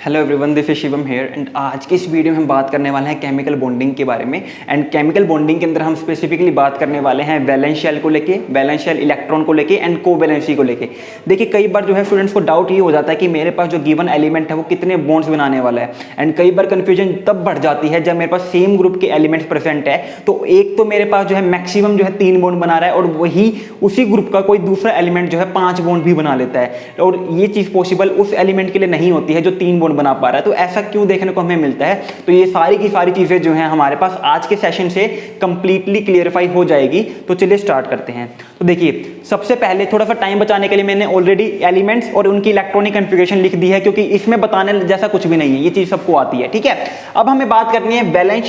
Hello everyone, this is Shivam here and आज की इस वीडियो में हम बात करने वाले हैं केमिकल बॉन्डिंग के बारे में। एंड केमिकल बॉन्डिंग के अंदर हम स्पेसिफिकली बात करने वाले हैं वैलेंस शेल को लेके, वैलेंस शेल इलेक्ट्रॉन को लेके एंड कोवैलेंसी को लेके। देखिए, कई बार जो है स्टूडेंट्स को डाउट ये हो जाता है कि मेरे पास जो गिवन एलिमेंट है वो कितने बॉन्ड्स बनाने वाला है। एंड कई बार कंफ्यूजन तब बढ़ जाती है जब मेरे पास सेम ग्रुप के एलिमेंट्स प्रेजेंट है, तो एक तो मेरे पास जो है मैक्सिमम जो है 3 बॉन्ड बना रहा है और वही उसी ग्रुप का कोई दूसरा एलिमेंट जो है 5 बॉन्ड भी बना लेता है। और ये चीज पॉसिबल उस एलिमेंट के लिए नहीं होती है जो 3 बॉन्ड बना पा रहा है। तो ऐसा क्यों देखने को हमें मिलता है, तो ये सारी की सारी चीजें जो हैं हमारे पास आज के सेशन से कंप्लीटली क्लियरिफाई हो जाएगी। तो चलिए स्टार्ट करते हैं। तो देखिए, सबसे पहले थोड़ा सा टाइम बचाने के लिए मैंने ऑलरेडी एलिमेंट्स और उनकी इलेक्ट्रॉनिक कॉन्फ़िगरेशन लिख दी है, क्योंकि इसमें बताने जैसा कुछ भी नहीं है, ये चीज सबको आती है। ठीक है, अब हमें बात करनी है valence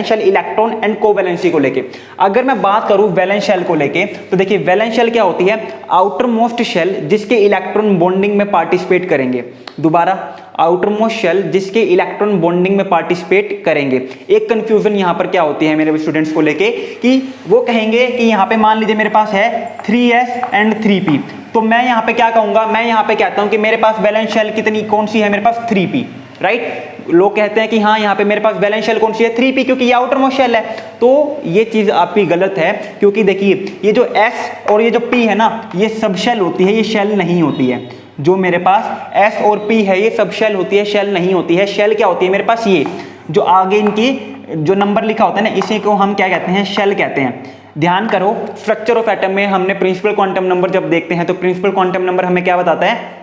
shell electron and covalency को लेके। अगर मैं बात करूं वैलेंस शेल को लेके, तो देखिए वैलेंस शेल क्या होती है? आउटर मोस्ट शेल जिसके इलेक्ट्रॉन बॉन्डिंग में पार्टिसिपेट करेंगे। दोबारा, आउटर मोस्ट शेल जिसके इलेक्ट्रॉन बॉन्डिंग में पार्टिसिपेट करेंगे। एक कंफ्यूजन यहां पर क्या होती है मेरे स्टूडेंट्स को लेके कि वो कहेंगे कि यहां पे मान लीजिए मेरे पास है 3s एंड 3p, तो मैं यहां पे क्या कहूंगा? मैं यहां पे कहता हूं कि मेरे पास वैलेंस शेल कितनी कौन सी है? मेरे पास 3p, राइट। लोग कहते हैं कि हाँ यहाँ पे मेरे पास वैलेंस शेल कौन सी है? 3p, क्योंकि ये आउटर मोस्ट शेल है। तो ये चीज आपकी गलत है, क्योंकि देखिए ये जो s और ये जो p है ना, ये सब शेल होती है, ये शेल नहीं होती है। जो मेरे पास s और p है ये सब शेल होती है, शेल नहीं होती है। शेल क्या होती है मेरे पास? ये जो आगे इनकी जो नंबर लिखा होता है ना, इसी को हम क्या कहते हैं? शेल कहते हैं। ध्यान करो, स्ट्रक्चर ऑफ एटम में हमने प्रिंसिपल क्वांटम नंबर जब देखते हैं तो प्रिंसिपल क्वांटम नंबर हमें क्या बताता है?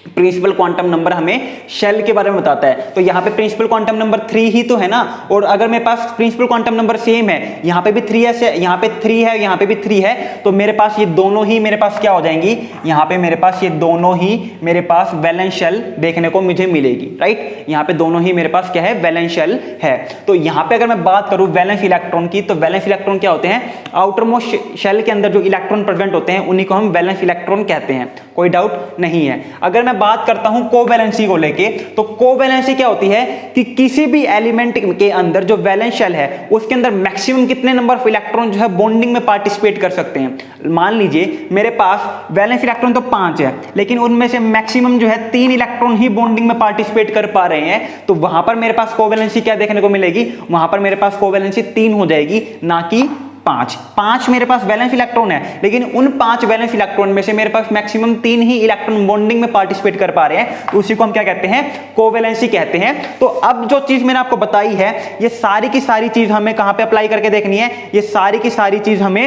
प्रिंसिपल क्वांटम नंबर हमें शेल के बारे में बताता है। तो यहाँ पे प्रिंसिपल क्वांटम नंबर 3 ही तो है ना। और अगर मेरे पास प्रिंसिपल क्वांटम नंबर सेम है, यहाँ पे भी 3s है, यहाँ पे 3 है, यहाँ पे भी 3 है, तो मेरे पास ये दोनों ही मेरे पास क्या हो जाएंगी? यहाँ पे मेरे पास ये दोनों ही मेरे पास वैलेंस शेल देखने को मुझे मिलेगी, राइट। यहाँ पे दोनों ही मेरे पास क्या है? वैलेंस शेल है। तो यहाँ पे अगर मैं बात करूँ वैलेंस इलेक्ट्रॉन की, तो वैलेंस इलेक्ट्रॉन क्या होते हैं? आउटर मोस्ट शेल के अंदर जो इलेक्ट्रॉन प्रेजेंट होते हैं उन्हीं को हम वैलेंस इलेक्ट्रॉन कहते हैं, कोई डाउट नहीं है। अगर मैं बात करता हूं कोवैलेंसी को लेके, तो कोवैलेंसी क्या होती है कि किसी भी एलिमेंट के अंदर जो वैलेंस शेल है उसके अंदर मैक्सिमम कितने नंबर ऑफ इलेक्ट्रॉन जो है बॉन्डिंग में पार्टिसिपेट कर सकते हैं। मान लीजिए मेरे पास वैलेंस इलेक्ट्रॉन तो 5 है, लेकिन उनमें से मैक्सिमम जो है 3 इलेक्ट्रॉन ही बॉन्डिंग में पार्टिसिपेट कर पा रहे हैं, तो वहां पर मेरे पास कोवैलेंसी क्या देखने को मिलेगी? वहां पर मेरे पास कोवैलेंसी 3 हो जाएगी, ना कि 5 मेरे पास वैलेंस इलेक्ट्रॉन है, लेकिन उन 5 वैलेंस इलेक्ट्रॉन में से मेरे पास मैक्सिमम 3 ही इलेक्ट्रॉन बॉन्डिंग में पार्टिसिपेट कर पा रहे हैं, तो उसी को हम क्या कहते हैं? कोवैलेंसी कहते हैं। तो अब जो चीज मैंने आपको बताई है, ये सारी की सारी चीज हमें कहां पे अप्लाई करके देखनी है? ये सारी की सारी चीज हमें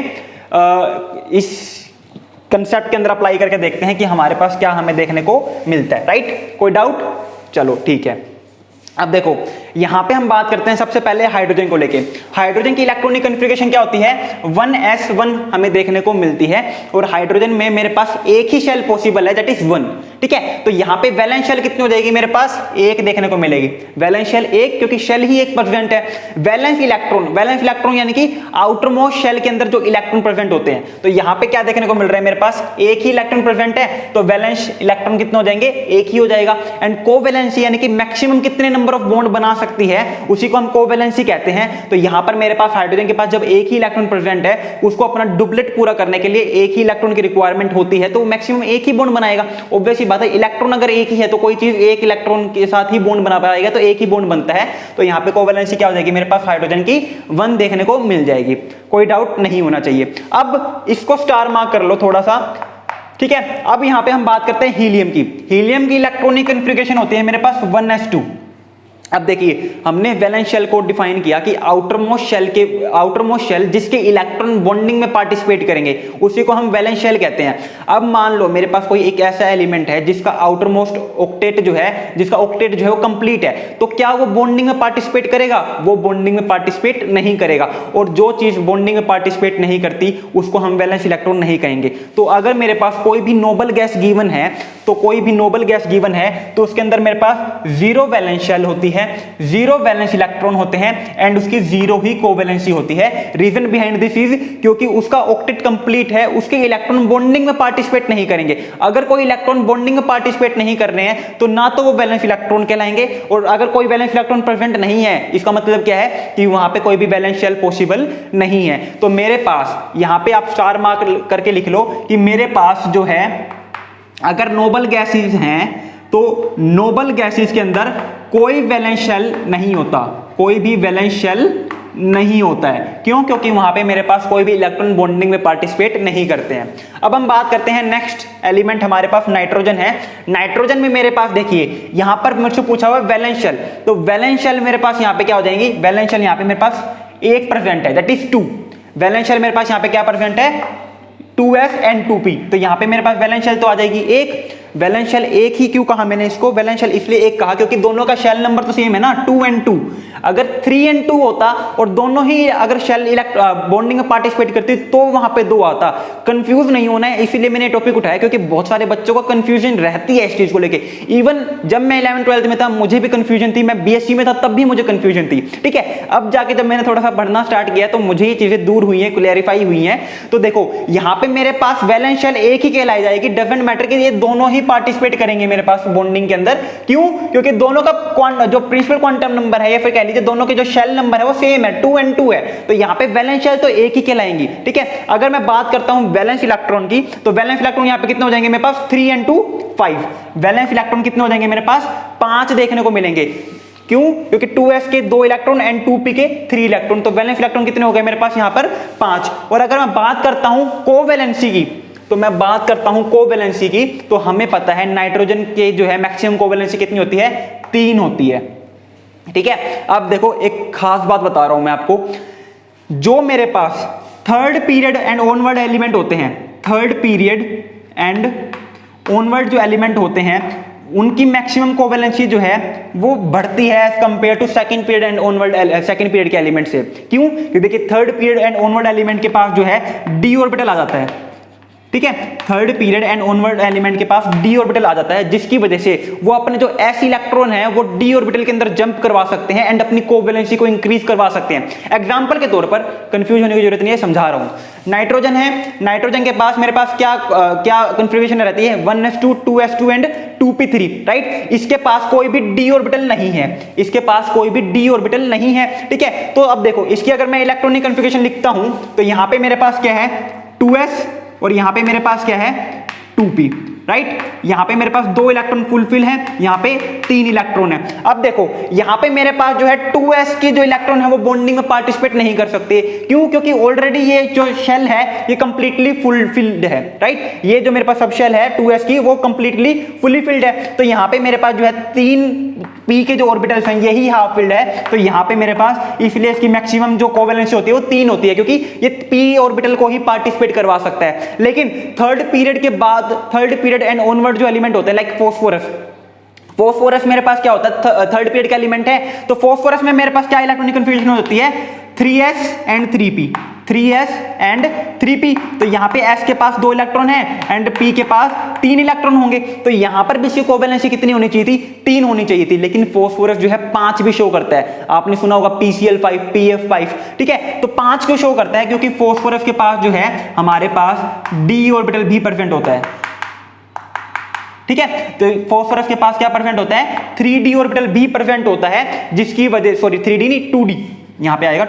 इस कंसेप्ट के अंदर अप्लाई करके देखते हैं कि हमारे पास क्या हमें देखने को मिलता है, राइट। कोई डाउट? चलो ठीक है। अब देखो, यहां पे हम बात करते हैं सबसे पहले हाइड्रोजन को लेके। हाइड्रोजन की इलेक्ट्रॉनिक कॉन्फ़िगरेशन क्या होती है? 1s1 हमें देखने को मिलती है, और हाइड्रोजन में मेरे पास एक ही शेल पॉसिबल है, दैट इज 1। ठीक है, तो यहां पे वैलेंस शेल कितनी हो जाएगी? मेरे पास 1 देखने को मिलेगी। वैलेंस शेल 1, क्योंकि शेल ही 1 प्रेजेंट है। वैलेंस इलेक्ट्रॉन यानी कि आउटर मोस्ट शेल के अंदर जो इलेक्ट्रॉन प्रेजेंट होते हैं, तो यहां पे क्या देखने को मिल रहा है? मेरे पास एक ही इलेक्ट्रॉन प्रेजेंट है, तो वैलेंस इलेक्ट्रॉन कितने हो जाएंगे? 1 ही हो जाएगा। एंड कोवैलेंसी यानी कि मैक्सिमम कितने नंबर ऑफ बॉन्ड बना सकती है, उसी को हम कोवैलेंसी कहते हैं। तो यहां पर मेरे पास हाइड्रोजन के पास जब एक ही इलेक्ट्रॉन प्रेजेंट है, उसको अपना डुप्लेट पूरा करने के लिए एक ही इलेक्ट्रॉन की रिक्वायरमेंट होती है, तो मैक्सिमम एक ही बॉन्ड बनाएगा। ऑब्वियस सी बात है, इलेक्ट्रॉन अगर एक ही है तो कोई चीज एक इलेक्ट्रॉन के साथ ही बॉन्ड बना पाएगा, तो एक ही बॉन्ड बनता है। तो यहां पे कोवैलेंसी क्या हो जाएगी? मेरे पास हाइड्रोजन की 1 देखने को मिल जाएगी। कोई डाउट नहीं होना चाहिए। अब इसको स्टार मार्क कर लो थोड़ा सा, ठीक है। अब यहां पे हम बात करते हैं हीलियम की। हीलियम की इलेक्ट्रॉनिक कॉन्फ़िगरेशन होती है मेरे पास 1s2। अब देखिए, हमने वैलेंस शेल को डिफाइन किया कि आउटर मोस्ट शेल जिसके इलेक्ट्रॉन बॉन्डिंग में पार्टिसिपेट करेंगे, उसी को हम वैलेंस शेल कहते हैं। अब मान लो मेरे पास कोई एक ऐसा एलिमेंट है जिसका आउटर मोस्ट ऑक्टेट जो है वो कंप्लीट है, तो क्या वो बॉन्डिंग में पार्टिसिपेट करेगा? वो बॉन्डिंग में पार्टिसिपेट नहीं करेगा। और जो चीज बॉन्डिंग में पार्टिसिपेट नहीं करती उसको हम वैलेंस इलेक्ट्रॉन नहीं कहेंगे। तो अगर मेरे पास कोई भी नोबल गैस गिवन है, तो उसके अंदर मेरे पास 0 वैलेंस शेल होती है, 0 वैलेंस इलेक्ट्रॉन होते हैं, एंड उसकी 0 ही कोवैलेंसी होती है। रीजन बिहाइंड दिस इज क्योंकि उसका ऑक्टेट कंप्लीट है, उसके इलेक्ट्रॉन बॉन्डिंग में पार्टिसिपेट नहीं करेंगे। अगर कोई इलेक्ट्रॉन बॉन्डिंग में पार्टिसिपेट नहीं कर रहे हैं, तो ना तो वो वैलेंस इलेक्ट्रॉन कहलाएंगे, और अगर कोई वैलेंस इलेक्ट्रॉन प्रेजेंट नहीं है, इसका मतलब क्या है कि वहां पे कोई भी वैलेंस शेल पॉसिबल नहीं है। तो मेरे पास यहां पे आप स्टार मार्क करके लिख लो कि मेरे पास जो है, अगर नोबल गैसेस हैं तो नोबल गैसेस के अंदर कोई वैलेंस शेल नहीं होता, कोई भी वैलेंस शेल नहीं होता है। क्यों? क्योंकि वहां पे मेरे पास कोई भी इलेक्ट्रॉन बॉन्डिंग में पार्टिसिपेट नहीं करते हैं। अब हम बात करते हैं नेक्स्ट एलिमेंट, हमारे पास नाइट्रोजन है। नाइट्रोजन में मेरे पास देखिए यहां पर मुझसे पूछा हुआ है वैलेंस शेल, तो वैलेंस शेल मेरे पास यहां पे क्या हो जाएंगी, वैलेंस शेल यहां पे मेरे पास 1% है, दैट इज 2। वैलेंस शेल मेरे पास यहां पे क्या परसेंट है, 2s and 2p। तो यहां पे मेरे पास वैलेंस शेल तो आ जाएगी 1। वैलेंस शेल 1 ही क्यों कहा मैंने इसको, वैलेंस शेल इसलिए 1 कहा क्योंकि दोनों का शेल नंबर तो सेम है ना, 2 and 2। अगर 3 and 2 होता और दोनों ही अगर शेल बॉन्डिंग में पार्टिसिपेट करती तो वहां पे 2 आता। कंफ्यूज नहीं होना है, इसीलिए मैंने टॉपिक उठाया, क्योंकि बहुत सारे बच्चों को कंफ्यूजन रहती है इस चीज को लेके। इवन जब मैं 11th-12th में था मुझे भी कंफ्यूजन थी, मैं बीएससी में था तब भी मुझे कंफ्यूजन थी, ठीक है। अब जाके जब मैंने थोड़ा सा पढ़ना स्टार्ट किया तो मुझे ये चीजें दूर हुई हैं, क्लैरिफाई हुई हैं। तो देखो यहाँ पे मेरे पास वैलेंस शेल 1 ही कहलाई जाएगी, डजंट मैटर कि ये दोनों ही पार्टिसिपेट करेंगे मेरे पास बॉन्डिंग के अंदर। क्यों? क्योंकि दोनों का जो प्रिंसिपल क्वांटम नंबर है या फिर कह लीजिए दोनों के जो शेल नंबर है वो सेम है, 2 and 2 है। तो यहाँ पे वैलेंस शेल तो 1 ही कहलाएंगी, ठीक है। अगर मैं बात करता हूं वैलेंस इलेक्ट्रॉन की, तो वैलेंस इलेक्ट्रॉन यहाँ पे कितने हो जाएंगे मेरे पास, 3 and 2 5। वैलेंस इलेक्ट्रॉन कितने हो जाएंगे मेरे पास, 5 देखने को मिलेंगे। क्यों? क्योंकि 2s के 2 इलेक्ट्रॉन एंड 2p के 3 इलेक्ट्रॉन, तो वैलेंस इलेक्ट्रॉन कितने हो गए मेरे पास यहाँ पर 5। और अगर मैं बात करता हूं कोवैलेंसी की, तो मैं बात करता हूं कोवैलेंसी की, तो हमें पता है नाइट्रोजन के जो है मैक्सिमम कोवैलेंसी कितनी होती है, 3 होती है, ठीक है। अब देखो एक खास बात बता रहा हूं मैं आपको, जो मेरे पास third period and onward element होते हैं, थर्ड पीरियड एंड ऑनवर्ड जो एलिमेंट होते हैं उनकी मैक्सिमम कोवैलेंसी जो है वो बढ़ती है as compared to second period and onward, second period के एलिमेंट से। क्यों? क्योंकि देखिए third period and onward element के पास जो है डी ऑर्बिटल आ जाता है, ठीक है। Third period and onward element के पास डी ऑर्बिटल आ जाता है, जिसकी वजह से वो अपने जो एस इलेक्ट्रॉन है वो डी ऑर्बिटल के अंदर जंप करवा सकते हैं एंड अपनी कोवैलेंसी को इंक्रीज करवा सकते हैं। एग्जांपल के तौर पर, कंफ्यूज होने की जरूरत नहीं है, समझा रहा हूं। नाइट्रोजन है, नाइट्रोजन के पास मेरे पास क्या कन्फिग्रेशन रहती है, 1s2 2s2 and 2p3, right. इसके पास कोई भी डी ऑर्बिटल नहीं है, इसके पास कोई भी डी ऑर्बिटल नहीं है, ठीक है। तो अब देखो इसकी अगर मैं इलेक्ट्रॉनिक कन्फिग्रेशन लिखता हूं तो यहां पे मेरे पास क्या है 2s और यहां पे मेरे पास क्या है 2p, राइट। यहां पे मेरे पास 2 इलेक्ट्रॉन फुलफिल है, यहां पे 3 इलेक्ट्रॉन है। अब देखो यहां पे मेरे पास जो है 2s की जो इलेक्ट्रॉन है वो बॉन्डिंग में पार्टिसिपेट नहीं कर सकते। क्यों? क्योंकि ऑलरेडी ये जो शेल है ये कंप्लीटली फुलफिल्ड है, राइट। ये जो मेरे पास सब शेल है 2s की वो कंप्लीटली फुली फिल्ड है। तो यहां पे मेरे पास जो है 3 p के जो ऑर्बिटल्स हैं यही हाफ फिल्ड है, तो यहां पे मेरे पास इसलिए इसकी मैक्सिमम जो कोवैलेंसी होती है वो 3 होती है, क्योंकि ये p ऑर्बिटल को ही पार्टिसिपेट करवा सकता है। लेकिन थर्ड पीरियड के बाद, थर्ड पीरियड एंड ऑनवर्ड जो एलिमेंट होते हैं लाइक फॉस्फोरस, फॉस्फोरस मेरे पास क्या होता है, थर्ड पीरियड का एलिमेंट है। तो फॉस्फोरस में मेरे पास क्या इलेक्ट्रॉनिक कन्फिग्रेशन होती है, 3s and 3p, 3s and 3p। तो यहां पे s के पास 2 इलेक्ट्रॉन है एंड p के पास 3 इलेक्ट्रॉन होंगे, तो यहां पर भी इसकी कोवैलेंसी कितनी होनी चाहिए थी, 3 होनी चाहिए थी। लेकिन फॉस्फोरस जो है 5 भी शो करता है, आपने सुना होगा PCl5 PF5, ठीक है। तो 5 क्यों शो करता है, क्योंकि फॉस्फोरस के पास जो है हमारे पास डी ऑर्बिटल भी प्रेजेंट होता है, ठीक है। तो फॉस्फोरस के पास क्या प्रेजेंट होता है, 3d ऑर्बिटल भी प्रेजेंट होता है, जिसकी वजह, सॉरी 3d नहीं 2d, यहां पे आएगा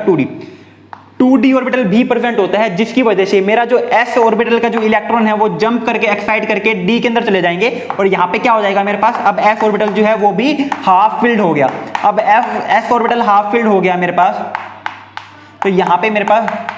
2d ऑर्बिटल भी प्रेजेंट होता है, जिसकी वजह से मेरा जो s ऑर्बिटल का जो इलेक्ट्रॉन है वो जंप करके एक्साइट करके d के अंदर चले जाएंगे और यहां पे क्या हो जाएगा मेरे पास, अब s ऑर्बिटल जो है वो भी हाफ फिल्ड हो गया। अब s ऑर्बिटल हाफ फिल्ड हो गया मेरे पास, तो यहां पे मेरे पास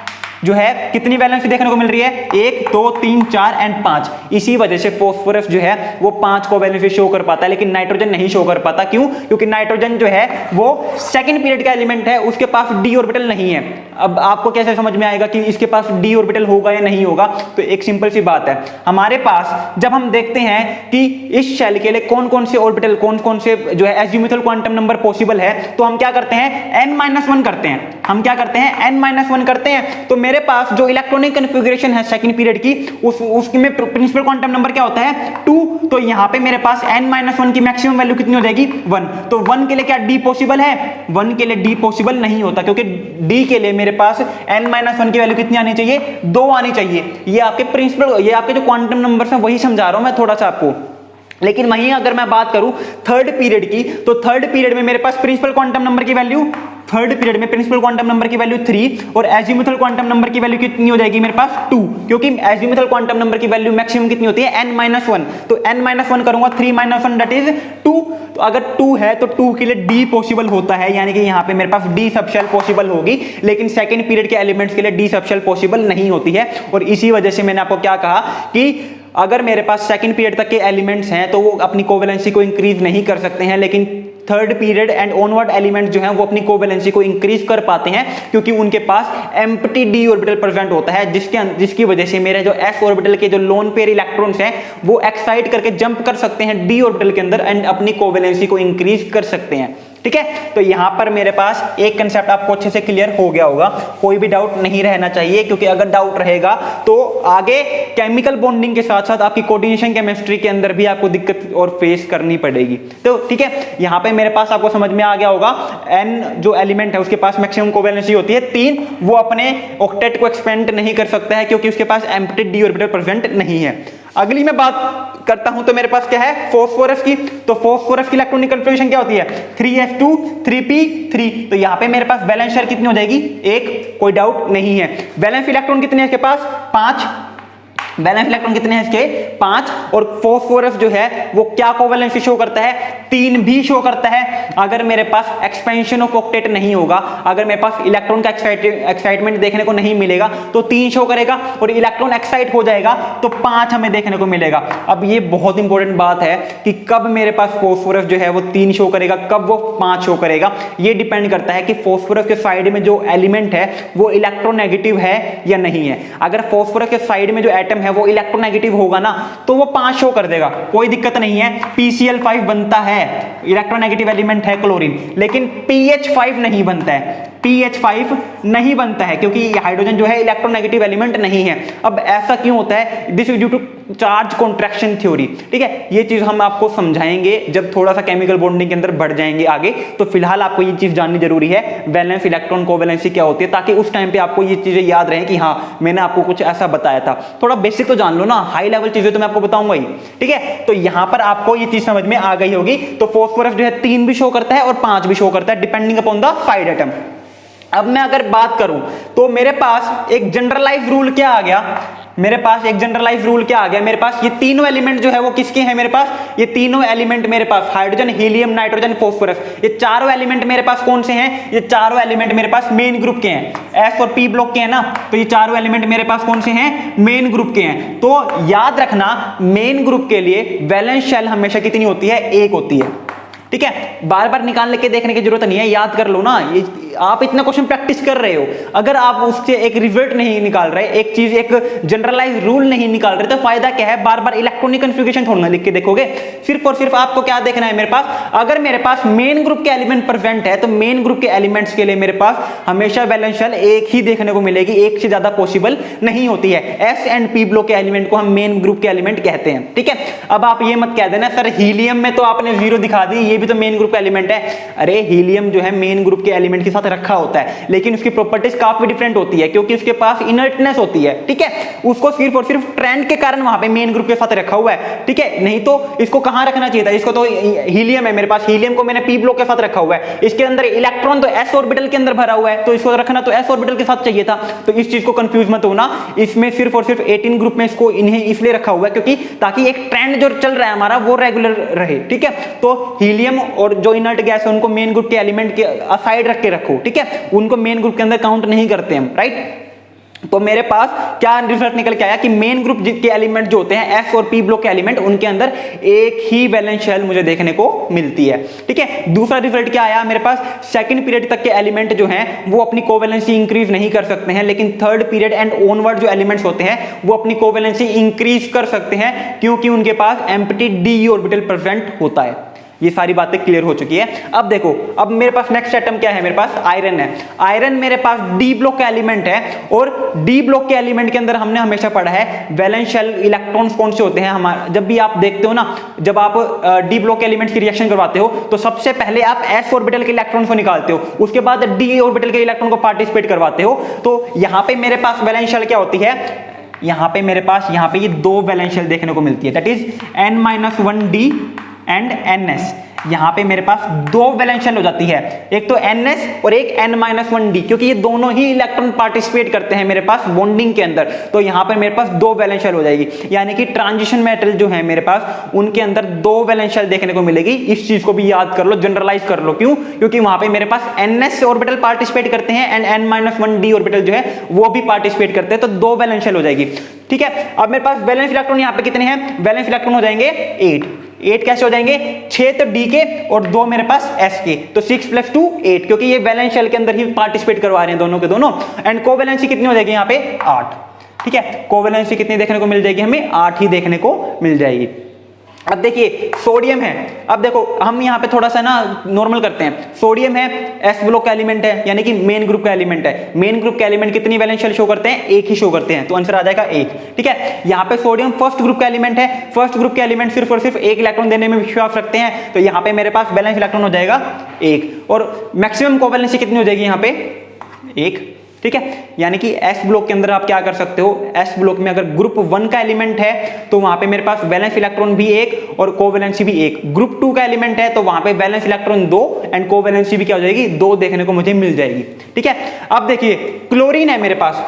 जो है कितनी वैलेंसी देखने को मिल रही है, 1 2 3 4 एंड 5। इसी वजह से फॉस्फोरस जो है वो 5 को वैलेंसी शो कर पाता है, लेकिन नाइट्रोजन नहीं शो कर पाता। क्यों? क्योंकि नाइट्रोजन जो है वो सेकंड पीरियड का एलिमेंट है, उसके पास डी ऑर्बिटल नहीं है। अब आपको कैसे समझ में आएगा कि इसके पास डी ऑर्बिटल होगा या नहीं होगा, तो एक सिंपल सी बात है, हमारे पास जब हम देखते हैं कि इस शेल के लिए कौन कौन से ऑर्बिटल, कौन कौन से जो है एजीमुथल क्वांटम नंबर पॉसिबल है, तो हम क्या करते हैं n-1 करते हैं, हम क्या करते हैं n-1 करते हैं। तो मेरे पास जो इलेक्ट्रॉनिक कन्फिग्रेशन है सेकंड पीरियड की, उसकी में प्रिंसिपल क्वांटम नंबर क्या होता है 2, तो यहां पे मेरे पास n-1 की मैक्सिमम वैल्यू कितनी हो जाएगी 1। तो 1 के लिए क्या d पॉसिबल है, 1 के लिए d पॉसिबल नहीं होता, क्योंकि d के लिए मेरे पास n-1 की वैल्यू कितनी आनी चाहिए, 2 आनी चाहिए। ये आपके प्रिंसिपल, ये आपके जो क्वांटम नंबर्स हैं वही समझा रहा हूं मैं थोड़ा सा आपको। लेकिन वहीं अगर मैं बात करूं थर्ड पीरियड की, तो थर्ड पीरियड में मेरे पास प्रिंसिपल क्वांटम नंबर की वैल्यू थर्ड पीरियड में प्रिंसिपल क्वांटम नंबर की वैल्यू 3 और एजीमुथल क्वांटम नंबर की वैल्यू कितनी हो जाएगी मेरे पास 2, क्योंकि एजीमुथल क्वांटम नंबर की वैल्यू मैक्सिमम कितनी होती है n-1, तो n-1 करूंगा 3-1 दैट इज 2, तो अगर 2 है तो 2 के लिए d पॉसिबल होता है, यानी कि यहां पे मेरे पास d सबशेल पॉसिबल होगी, लेकिन सेकंड पीरियड के एलिमेंट्स के लिए d सबशेल पॉसिबल नहीं होती है। और इसी वजह से मैंने आपको क्या कहा कि अगर मेरे पास सेकंड पीरियड तक के एलिमेंट्स हैं तो वो अपनी कोवेलेंसी को इंक्रीज नहीं कर सकते हैं, लेकिन third period and onward element जो हैं वो अपनी कोवेलेंसी को इंक्रीज कर पाते हैं, क्योंकि उनके पास एम्प्टी d ऑर्बिटल प्रेजेंट होता है, जिसकी वजह से मेरे जो s ऑर्बिटल के जो लोन पेयर इलेक्ट्रॉन्स हैं वो एक्साइट करके जंप कर सकते हैं d ऑर्बिटल के अंदर एंड अपनी कोवेलेंसी को इंक्रीज कर सकते हैं। ठीक है, तो यहां पर मेरे पास एक कंसेप्ट आपको अच्छे से क्लियर हो गया होगा, कोई भी डाउट नहीं रहना चाहिए, क्योंकि अगर डाउट रहेगा तो आगे केमिकल बॉन्डिंग के साथ साथ आपकी कोऑर्डिनेशन केमिस्ट्री के अंदर भी आपको दिक्कत और फेस करनी पड़ेगी। तो ठीक है, यहां पे मेरे पास आपको समझ में आ गया होगा n जो एलिमेंट है उसके पास मैक्सिमम कोवेलेंसी होती है 3, वो अपने ऑक्टेट को एक्सपेंड नहीं कर सकता है क्योंकि उसके पास एम्प्टी d ऑर्बिटल प्रेजेंट नहीं है। अगली मैं बात करता हूं तो मेरे पास क्या है फास्फोरस की, तो फास्फोरस की इलेक्ट्रॉनिक कन्फिग्रेशन क्या होती है 3s2 3p3, तो यहां पे मेरे पास वैलेंस शेल कितनी हो जाएगी 1, कोई डाउट नहीं है। वैलेंस इलेक्ट्रॉन कितने हैं इसके पास 5, वैलेंस इलेक्ट्रॉन कितने हैं इसके 5, और फास्फोरस जो है वो क्या कोवेलेंसी शो करता है 3 भी शो करता है। अगर मेरे पास एक्सपेंशन ऑफ ऑक्टेट नहीं होगा, अगर मेरे पास इलेक्ट्रॉन का एक्साइटमेंट देखने को नहीं मिलेगा तो 3 शो करेगा, और इलेक्ट्रॉन एक्साइट हो जाएगा तो 5 हमें देखने को मिलेगा। अब ये बहुत इंपॉर्टेंट बात है कि कब मेरे पास फास्फोरस जो है वो 3 शो करेगा, कब वो 5 शो करेगा, ये डिपेंड करता है कि फास्फोरस के साइड में जो एलिमेंट है वो इलेक्ट्रोनेगेटिव है या नहीं है। अगर फास्फोरस के साइड में जो एटम है वो इलेक्ट्रोनेगेटिव होगा ना तो वो 5 शो कर देगा, कोई दिक्कत नहीं है। PCl5 बनता है, इलेक्ट्रोनेगेटिव एलिमेंट है क्लोरीन, लेकिन PH5 नहीं बनता है, PH5 नहीं बनता है क्योंकि हाइड्रोजन जो है इलेक्ट्रोनेगेटिव एलिमेंट नहीं है। अब ऐसा क्यों होता है, this is due to charge contraction theory. ठीक है, ये चीज हम आपको समझाएंगे जब थोड़ा सा केमिकल बॉन्डिंग के अंदर बढ़ जाएंगे आगे, तो फिलहाल आपको ये चीज जाननी जरूरी है वैलेंस इलेक्ट्रॉन कोवेलेंसी क्या होती है, ताकि उस टाइम पे आपको ये चीजें याद रहें कि हाँ मैंने आपको कुछ ऐसा बताया था। थोड़ा बेसिक तो जान लो ना, हाई लेवल चीजें तो मैं आपको बताऊंगा ही। ठीक है, तो यहां पर आपको ये चीज समझ में आ गई होगी। तो फास्फोरस जो है 3 भी शो करता है और 5 भी शो करता है depending upon the side atom. अब मैं अगर बात करूं तो मेरे पास एक जनरलाइज रूल क्या आ गया, मेरे पास एक जनरलाइज रूल क्या आ गया, मेरे पास ये तीनों एलिमेंट जो है वो किसके हैं, मेरे पास ये तीनों एलिमेंट मेरे पास हाइड्रोजन हीलियम नाइट्रोजन फास्फोरस, ये चारों एलिमेंट मेरे पास कौन से हैं, ये चारों एलिमेंट मेरे पास मेन ग्रुप के हैं, एस और पी ब्लॉक के हैं ना, तो ये चारों एलिमेंट मेरे पास कौन से हैं, मेन ग्रुप के हैं। तो याद रखना मेन ग्रुप के लिए वैलेंस शेल हमेशा कितनी होती है, 1 होती है। ठीक है, बार बार निकालने के देखने की जरूरत नहीं है, याद कर लो ना, ये आप इतना क्वेश्चन प्रैक्टिस कर रहे हो, अगर आप उससे एक रिजल्ट नहीं निकाल रहे, एक चीज एक जनरलाइज रूल नहीं निकाल रहे, तो फायदा क्या है, बार बार इलेक्ट्रॉनिक कन्फिग्रेशन थोड़ा लिख के देखोगे। सिर्फ और सिर्फ आपको क्या देखना है, मेरे पास अगर मेरे पास मेन ग्रुप के एलिमेंट प्रेजेंट है तो मेन ग्रुप के एलिमेंट्स के लिए मेरे पास हमेशा वैलेंस शेल 1 ही देखने को मिलेगी, 1 से ज्यादा पॉसिबल नहीं होती है। एस एंड पी ब्लॉक के एलिमेंट को हम मेन ग्रुप के एलिमेंट कहते हैं। ठीक है, अब आप ये मत कह देना सर हीलियम में तो आपने 0 दिखा दी, ये भी तो मेन ग्रुप का एलिमेंट है। अरे हीलियम जो है मेन ग्रुप के एलिमेंट के साथ रखा होता है, लेकिन उसकी प्रॉपर्टीज काफी डिफरेंट होती है क्योंकि उसके पास इनर्टनेस होती है। ठीक है, उसको सिर्फ और सिर्फ ट्रेंड के कारण वहां पे मेन ग्रुप के साथ रखा हुआ है। ठीक है, नहीं तो इसको कहां रखना चाहिए था, इसको तो हीलियम है मेरे पास, हीलियम को मैंने पी ब्लॉक के साथ रखा हुआ है, इसके अंदर इलेक्ट्रॉन तो एस ऑर्बिटल के अंदर भरा हुआ है, तो इसको रखना तो एस ऑर्बिटल के साथ चाहिए था। तो इस चीज को कंफ्यूज मत होना, इसमें सिर्फ और सिर्फ 18 ग्रुप में इसको इन्हें इसलिए रखा हुआ है क्योंकि ताकि एक ट्रेंड जो चल रहा है हमारा वो रेगुलर रहे। ठीक है, तो हीलियम और जो इनर्ट गैस है उनको मेन ग्रुप के एलिमेंट के असाइड रख के रखो। ठीक है, उनको मेन ग्रुप के अंदर काउंट नहीं करते हम, राइट। तो मेरे पास क्या रिजल्ट निकल के आया कि मेन ग्रुप के एलिमेंट जो होते हैं एस और पी ब्लॉक के एलिमेंट, उनके अंदर एक ही वैलेंस शेल मुझे देखने को मिलती है। ठीक है, दूसरा रिजल्ट क्या आया, मेरे पास सेकंड पीरियड तक के एलिमेंट जो हैं वो अपनी कोवेलेंसी इंक्रीज नहीं कर सकते हैं, लेकिन थर्ड पीरियड एंड ऑनवर्ड जो एलिमेंट्स होते हैं वो अपनी कोवेलेंसी इंक्रीज कर सकते हैं क्योंकि उनके पास एम्प्टी डी ऑर्बिटल प्रेजेंट होता है। ये सारी बातें क्लियर हो चुकी है। अब देखो, अब मेरे पास नेक्स्ट एटम क्या है, मेरे पास आयरन है। आयरन मेरे पास डी ब्लॉक का एलिमेंट है और डी ब्लॉक के एलिमेंट के अंदर हमने हमेशा पढ़ा है वैलेंस शेल इलेक्ट्रॉन्स कौन से होते हैं। हमारे जब भी आप देखते हो ना, जब आप डी ब्लॉक के एलिमेंट्स की रिएक्शन करवाते हो तो सबसे पहले आप एस ऑर्बिटल के इलेक्ट्रॉन को निकालते हो, उसके बाद डी ऑर्बिटल के इलेक्ट्रॉन को पार्टिसिपेट करवाते हो। तो यहां पे मेरे पास वैलेंस शेल क्या होती है, यहां पे मेरे पास ये 2 वैलेंस शेल देखने को मिलती है, that is n-1d and ns। यहाँ पे मेरे पास दो वैलेंस शेल हो जाती है, एक तो NS और एक N-1D, क्योंकि ये दोनों ही इलेक्ट्रॉन पार्टिसिपेट करते हैं मेरे पास बॉन्डिंग के अंदर, तो यहाँ पर मेरे पास दो वैलेंस शेल हो जाएगी। यानी कि ट्रांजिशन मेटल जो है मेरे पास उनके अंदर दो वैलेंस शेल देखने को मिलेगी। इस चीज को भी याद कर लो, जनरलाइज कर लो। क्यों? क्योंकि वहां पे मेरे पास NS ऑर्बिटल पार्टिसिपेट करते हैं एंड N-1D ऑर्बिटल जो है वो भी पार्टिसिपेट करते हैं, तो दो वैलेंस शेल हो जाएगी। ठीक है, अब मेरे पास वैलेंस इलेक्ट्रॉन यहाँ पे कितने हैं? वैलेंस इलेक्ट्रॉन हो जाएंगे 8 कैसे हो जाएंगे? 6 तो D के और 2 मेरे पास S के, तो 6 + 2 8, क्योंकि ये वैलेंस शेल के अंदर ही पार्टिसिपेट करवा रहे हैं दोनों के दोनों। एंड कोवैलेंसी कितनी हो जाएगी यहाँ पे? 8। ठीक है, कोवैलेंसी कितनी देखने को मिल जाएगी? हमें 8 ही देखने को मिल जाएगी। अब देखिए सोडियम है, अब देखो हम यहाँ पे थोड़ा सा ना नॉर्मल करते हैं। सोडियम है, S ब्लॉक का एलिमेंट है, यानी कि मेन ग्रुप का एलिमेंट है। मेन ग्रुप के एलिमेंट कितनी वैलेंस शेल शो करते हैं? 1 ही शो करते हैं, तो आंसर आ जाएगा 1। ठीक है, यहाँ पे सोडियम फर्स्ट ग्रुप का एलिमेंट है, फर्स्ट ग्रुप के एलिमेंट सिर्फ और सिर्फ 1 इलेक्ट्रॉन देने में विश्वास रखते हैं, तो यहाँ पे मेरे पास वैलेंस इलेक्ट्रॉन हो जाएगा 1। और मैक्सिमम कोवैलेंसी कितनी हो जाएगी यहाँ पे? 1। ठीक है, यानी कि S ब्लॉक के अंदर आप क्या कर सकते हो? S ब्लॉक में अगर ग्रुप 1 का एलिमेंट है तो वहां पे मेरे पास वैलेंस इलेक्ट्रॉन भी 1 और कोवैलेंसी भी 1। ग्रुप 2 का एलिमेंट है तो वहां पे वैलेंस इलेक्ट्रॉन 2 एंड कोवैलेंसी भी क्या हो जाएगी? 2 देखने को मुझे मिल जाएगी। ठीक है, अब देखिए क्लोरीन है मेरे पास,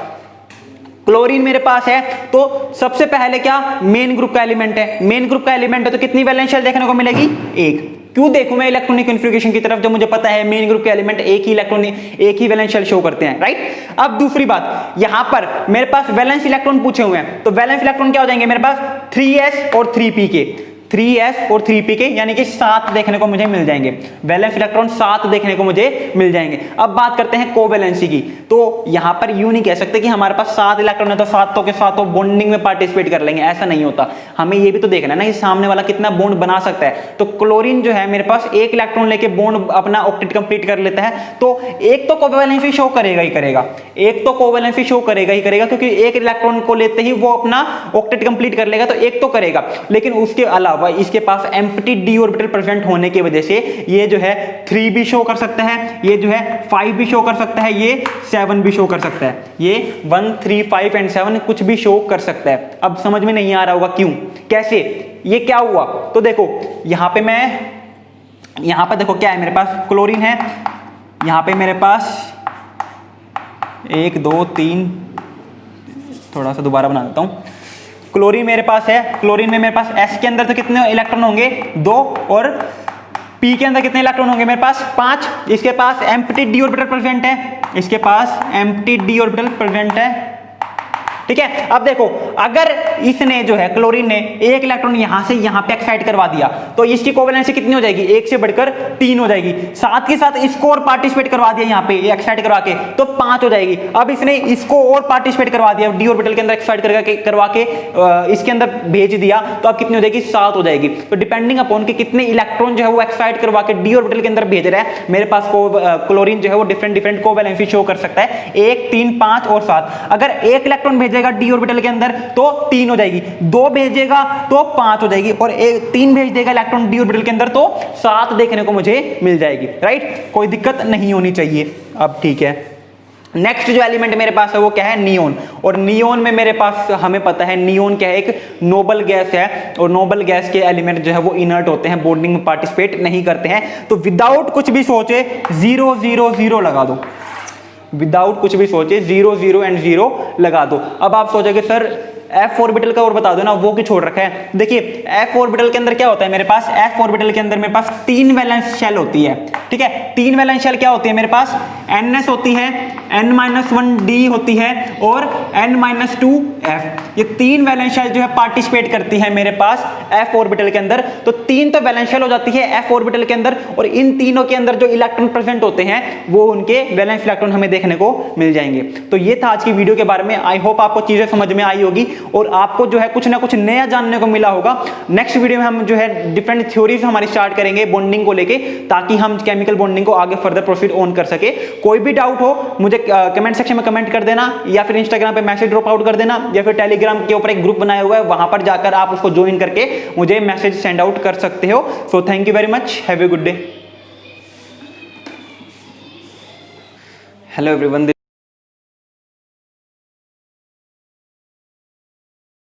क्लोरीन मेरे पास है तो सबसे पहले क्या? मेन ग्रुप का एलिमेंट है। मेन ग्रुप का एलिमेंट है तो कितनी वैलेंस शेल देखने को मिलेगी? 1। क्यों देखूं मैं इलेक्ट्रॉनिक कॉन्फ़िगरेशन की तरफ जब मुझे पता है मेन ग्रुप के एलिमेंट एक ही वैलेंस शेल शो करते हैं, राइट। अब दूसरी बात, यहां पर मेरे पास वैलेंस इलेक्ट्रॉन पूछे हुए हैं, तो वैलेंस इलेक्ट्रॉन क्या हो जाएंगे मेरे पास? 3s और 3p के, 3s और 3p के, यानी कि 7 देखने को मुझे मिल जाएंगे। वैलेंस इलेक्ट्रॉन 7 देखने को मुझे मिल जाएंगे। अब बात करते हैं कोवैलेंसी की, तो यहां पर यूं नहीं कह सकते कि हमारे पास 7 इलेक्ट्रॉन है तो 7 के साथ बॉन्डिंग में पार्टिसिपेट कर लेंगे, ऐसा नहीं होता। हमें ये भी तो देखना है ना कि सामने वाला कितना बॉन्ड बना सकता है। तो क्लोरीन जो है मेरे पास 1 इलेक्ट्रॉन लेके बॉन्ड अपना ऑक्टेट कंप्लीट कर लेता है, तो एक तो कोवैलेंसी शो करेगा ही करेगा, एक तो कोवैलेंसी शो करेगा ही करेगा, क्योंकि 1 इलेक्ट्रॉन को लेते ही वो अपना ऑक्टेट कंप्लीट कर लेगा, तो एक तो करेगा। लेकिन उसके अलावा इसके पास एम्प्टी d ऑर्बिटल प्रेजेंट होने की वजह से ये जो है 3 भी शो कर सकता है, ये जो है 5 भी शो कर सकता है, ये 7 भी शो कर सकता है, ये 1 3 5 एंड 7 कुछ भी शो कर सकता है। अब समझ में नहीं आ रहा होगा क्यों, कैसे, ये क्या हुआ? तो देखो यहां पे देखो क्या है मेरे पास? क्लोरीन है, यहां पे मेरे पास 1 2 3, थोड़ा सा दोबारा बना देता हूं। क्लोरीन मेरे पास है, क्लोरीन में मेरे पास S के अंदर तो कितने इलेक्ट्रॉन होंगे? 2, और P के अंदर कितने इलेक्ट्रॉन होंगे मेरे पास? 5। इसके पास एम्प्टी d ऑर्बिटल प्रेजेंट है, इसके पास एम्प्टी d ऑर्बिटल प्रेजेंट है। ठीक है, अब देखो अगर इसने जो है क्लोरीन ने 1 इलेक्ट्रॉन यहां से यहां पे एक्साइट करवा दिया तो इसकी कोवैलेंसी कितनी हो जाएगी? 1 से बढ़कर 3 हो जाएगी। साथ के साथ इसको और पार्टिसिपेट करवा दिया यहां पे एक्साइट करवा के, तो 5 हो जाएगी। अब इसने इसको और पार्टिसिपेट करवा दिया d ऑर्बिटल के अंदर एक्साइट करवा के इसके अंदर भेज दिया, तो अब कितनी हो जाएगी? 7 हो जाएगी। तो डिपेंडिंग अपॉन कि कितने इलेक्ट्रॉन जो है वो एक्साइट करवा के d ऑर्बिटल के अंदर भेज रहा है, मेरे पास क्लोरीन जो है वो डिफरेंट कोवैलेंसी शो कर सकता है, 1 3 5 और 7। अगर 1 इलेक्ट्रॉन भेजेगा d ऑर्बिटल के अंदर तो 3 हो जाएगी, 2 भेजेगा तो 5 हो जाएगी, और 3 भेज देगा इलेक्ट्रॉन d ऑर्बिटल के अंदर तो 7 देखने को मुझे मिल जाएगी, राइट। कोई दिक्कत नहीं होनी चाहिए। अब ठीक है, नेक्स्ट जो एलिमेंट मेरे पास है वो क्या है? नियोन। और नियोन में मेरे पास हमें पता है नियोन क्या है? एक नोबल गैस है, और नोबल गैस के एलिमेंट जो है वो इनर्ट होते हैं, बॉन्डिंग में पार्टिसिपेट नहीं करते हैं। तो विदाउट कुछ भी सोचे 0 0 0 लगा दो, विदाउट कुछ भी सोचे 0 0 एंड 0 लगा दो। अब आप सोचोगे सर f ऑर्बिटल का और बता दो ना, वो क्यों छोड़ रखा है? देखिए f ऑर्बिटल के अंदर क्या होता है मेरे पास? f ऑर्बिटल के अंदर मेरे पास 3 वैलेंस शेल होती है। ठीक है, 3 वैलेंस शेल क्या होती है मेरे पास? ns होती है, n-1d होती है और n-2f। ये 3 वैलेंस शेल जो है पार्टिसिपेट करती है मेरे पास f ऑर्बिटल के अंदर। तो 3 तो वैलेंस शेल हो जाती है f ऑर्बिटल के अंदर, और इन तीनों के अंदर जो इलेक्ट्रॉन प्रेजेंट होते हैं वो उनके वैलेंस इलेक्ट्रॉन हमें देखने को मिल जाएंगे। तो ये था आज की वीडियो के बारे में। आई होप आपको चीजें समझ में आई होगी और आपको जो है कुछ ना कुछ नया जानने को मिला होगा। नेक्स्ट वीडियो में हम जो है डिफरेंट थ्योरीज हमारी स्टार्ट करेंगे बॉन्डिंग को लेके, ताकि हम केमिकल बॉन्डिंग को आगे फर्दर प्रोसीड ऑन कर सके। कोई भी डाउट हो मुझे कमेंट सेक्शन में कमेंट कर देना, या फिर इंस्टाग्राम पे मैसेज ड्रॉप आउट कर देना, या फिर टेलीग्राम के ऊपर एक ग्रुप बनाया हुआ है, वहां पर जाकर आप उसको ज्वाइन करके मुझे मैसेज सेंड आउट कर सकते हो। So thank you very much, have a good day. Hello everyone.